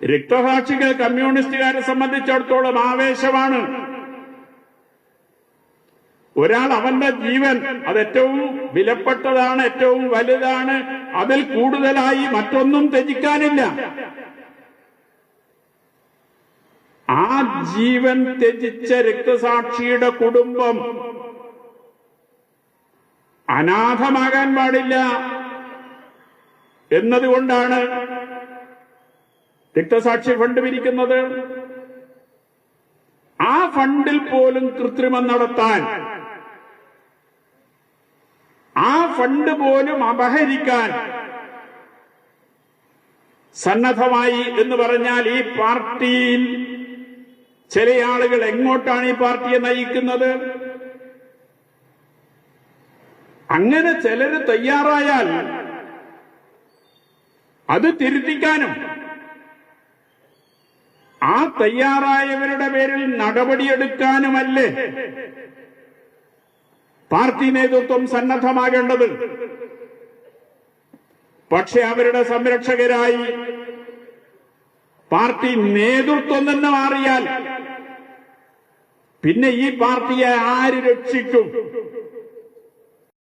രക്തസാക്ഷികൾ കമ്മ്യൂണിസ്റ്റുകാരെ സംബന്ധിച്ചിടത്തോളം ആവേശമാണ്. ഒരാൾ അവന്റെ ജീവൻ അതേറ്റവും വിലപ്പെട്ടതാണ്, ഏറ്റവും വലുതാണ്, അതിൽ കൂടുതലായി മറ്റൊന്നും ത്യജിക്കാനില്ല. ആ ജീവൻ ത്യജിച്ച രക്തസാക്ഷിയുടെ കുടുംബം അനാഥമാകാൻ പാടില്ല എന്നതുകൊണ്ടാണ് രക്തസാക്ഷി ഫണ്ട് പിരിക്കുന്നത്. ആ ഫണ്ടിൽ പോലും കൃത്രിമം നടത്താൻ, ആ ഫണ്ട് പോലും അപഹരിക്കാൻ സന്നദ്ധമായി എന്ന് പറഞ്ഞാൽ ഈ പാർട്ടിയിൽ ചില ആളുകൾ എങ്ങോട്ടാണ് ഈ പാർട്ടിയെ നയിക്കുന്നത്? അങ്ങനെ ചിലര് തയ്യാറായാൽ അത് തിരുത്തിക്കാനും ആ തയ്യാറായവരുടെ പേരിൽ നടപടിയെടുക്കാനുമല്ലേ പാർട്ടി നേതൃത്വം സന്നദ്ധമാകേണ്ടത്. പക്ഷെ അവരുടെ സംരക്ഷകരായി പാർട്ടി നേതൃത്വം തന്നെ മാറിയാൽ പിന്നെ ഈ പാർട്ടിയെ ആര് രക്ഷിക്കും?